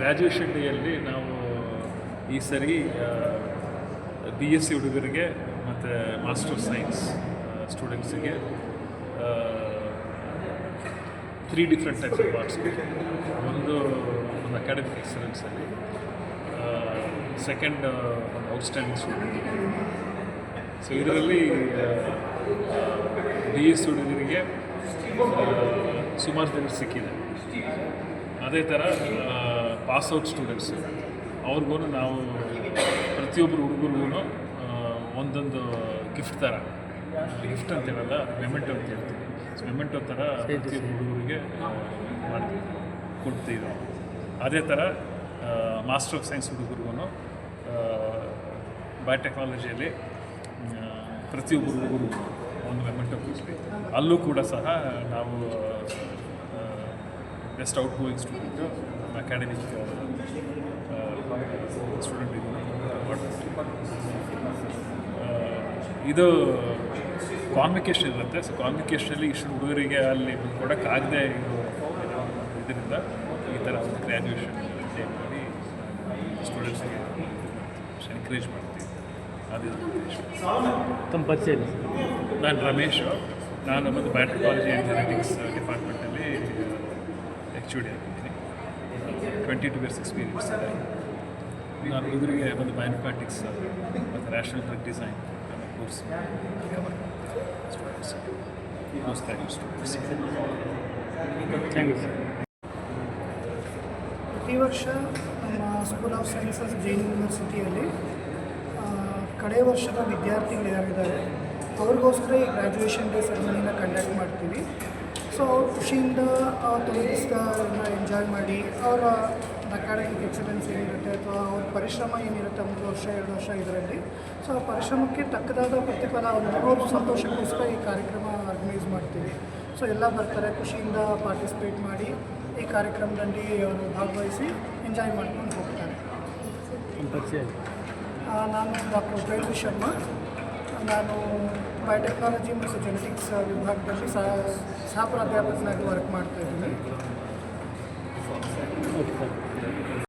Graduation ಡೇಯಲ್ಲಿ ನಾವು ಈ ಸರಿ BSc ಹುಡುಗರಿಗೆ ಮತ್ತು ಮಾಸ್ಟರ್ ಸೈನ್ಸ್ ಸ್ಟೂಡೆಂಟ್ಸಿಗೆ 3 ಡಿಫ್ರೆಂಟ್ ಟೈಪ್ಸ್ ಆಫ್ ಮಾರ್ಕ್ಸ್. ಒಂದು ಅಕಾಡೆಮಿಕ್ ಎಕ್ಸಲೆನ್ಸಲ್ಲಿ, ಸೆಕೆಂಡ್ ಒಂದು ಔಟ್ಸ್ಟ್ಯಾಂಡಿಂಗ್ ಸ್ಟೂಡೆಂಟ್. ಸೊ ಇದರಲ್ಲಿ BSc ಹುಡುಗರಿಗೆ ಸುಮಾರು ಜನ ಸಿಕ್ಕಿದೆ. ಅದೇ ಥರ ಪಾಸ್ಔಟ್ ಸ್ಟೂಡೆಂಟ್ಸು ಅವ್ರಿಗೂ ನಾವು ಪ್ರತಿಯೊಬ್ಬರು ಹುಡುಗರಿಗೂ ಒಂದೊಂದು ಗಿಫ್ಟ್ ಅಂತೇಳಲ್ಲ, ಮೆಮೆಂಟೋ ಅಂತ ಹೇಳ್ತೀವಿ. ಸೊ ಮೆಮೆಂಟೋ ಥರ ಪ್ರತಿಯೊಬ್ಬರು ಹುಡುಗರಿಗೆ ಮಾಡ್ತೀವಿ, ಕೊಡ್ತೀವಿ. ಅದೇ ಥರ ಮಾಸ್ಟರ್ ಆಫ್ ಸೈನ್ಸ್ ಹುಡುಗರಿಗೂ ಬಯೋಟೆಕ್ನಾಲಜಿಯಲ್ಲಿ ಪ್ರತಿಯೊಬ್ಬರು ಹುಡುಗರಿಗೂ ಒಂದು ಮೆಮೆಂಟೋ ಕೊಡ್ತೀವಿ. ಅಲ್ಲೂ ಕೂಡ ಸಹ ನಾವು best outgoing student, academic ಸ್ಟೂಡೆಂಟಿಗೂ ಮಾಡ್ತೀವಿ. ಇದು ಕಾನ್ವಿಕೇಶನ್ ಇರುತ್ತೆ. ಸೊ ಕಾನ್ವಿಕೇಶನಲ್ಲಿ ಇಷ್ಟು ಹುಡುಗರಿಗೆ ಅಲ್ಲಿ ಕೊಡೋಕ್ಕಾಗದೆ ಇದರಿಂದ ಈ ಥರ ಒಂದು ಗ್ರ್ಯಾಜುಯೇಷನ್ ಡೇ ಮಾಡಿ ಸ್ಟೂಡೆಂಟ್ಸ್ಗೆ ಎನ್ಕರೇಜ್ ಮಾಡ್ತೀವಿ. ಅದು ತಮ್ಮ ಪರಿಚಯ. ನಾನು ರಮೇಶ್, ನಾನು ಒಂದು ಬಯೋಟೆಕ್ನಾಲಜಿ ಆ್ಯಂಡ್ ಜೆನೆಟಿಕ್ಸ್ ಡಿಪಾರ್ಟ್ಮೆಂಟಲ್ಲಿ HOD ಆಗಿದ್ದೀನಿ. 22 years ಎಕ್ಸ್ಪೀರಿಯನ್ಸ್ ಇದೆ. ನಾನು ಹುಡುಗರಿಗೆ ಒಂದು ಬಯೋಇನ್ಫಾರ್ಮ್ಯಾಟಿಕ್ಸ್ ಮತ್ತು ರ್ಯಾಷನಲ್ ಡ್ರಗ್ ಡಿಸೈನ್ ಅನ್ನೋ course cover students, post graduate students. Thank you sir. ಪ್ರತಿ ವರ್ಷ ನಮ್ಮ ಸ್ಕೂಲ್ ಆಫ್ ಸೈನ್ಸಸ್ ಜೈನ್ ಯೂನಿವರ್ಸಿಟಿಯಲ್ಲಿ ಕಡೆ ವರ್ಷದ ವಿದ್ಯಾರ್ಥಿಗಳು ಯಾರಿದ್ದಾರೆ ಅವ್ರಿಗೋಸ್ಕರ ಈ ಗ್ರ್ಯಾಜುಯೇಷನ್ ಡೇ ಸೆರೆಮನಿನ ಕಂಡಕ್ಟ್ ಮಾಡ್ತೀವಿ. ಸೊ ಅವ್ರು ಖುಷಿಯಿಂದ ತೊಡಗಿಸ್ತಾರನ್ನ ಎಂಜಾಯ್ ಮಾಡಿ ಅವರ ಅಕಾಡೆಮಿಕ್ ಎಕ್ಸಲೆನ್ಸ್ ಏನಿರುತ್ತೆ ಅಥವಾ ಅವ್ರ ಪರಿಶ್ರಮ ಏನಿರುತ್ತೆ 3 ವರ್ಷ 2 ವರ್ಷ ಇದರಲ್ಲಿ, ಸೊ ಆ ಪರಿಶ್ರಮಕ್ಕೆ ತಕ್ಕದಾದ ಪ್ರತಿಫಲ ಅವ್ರ ಸಂತೋಷಕ್ಕೋಸ್ಕರ ಈ ಕಾರ್ಯಕ್ರಮ ಆರ್ಗನೈಸ್ ಮಾಡ್ತೀವಿ. ಸೊ ಎಲ್ಲ ಬರ್ತಾರೆ, ಖುಷಿಯಿಂದ ಪಾರ್ಟಿಸಿಪೇಟ್ ಮಾಡಿ ಈ ಕಾರ್ಯಕ್ರಮದಲ್ಲಿ ಅವರು ಭಾಗವಹಿಸಿ ಎಂಜಾಯ್ ಮಾಡ್ಕೊಂಡು ಹೋಗ್ತಾರೆ. ನಾನು ಡಾಕ್ಟರ್ ಉಪೇಂದ್ರ ಶರ್ಮಾ. ನಾನು ಬಯೋಟೆಕ್ನಾಲಜಿ ಮತ್ತು ಜೆನೆಟಿಕ್ಸ್ ವಿಭಾಗದಲ್ಲಿ ಸಹ ಪ್ರಾಧ್ಯಾಪಕನಾಗಿ ವರ್ಕ್ ಮಾಡ್ತಾಯಿದ್ದೀನಿ.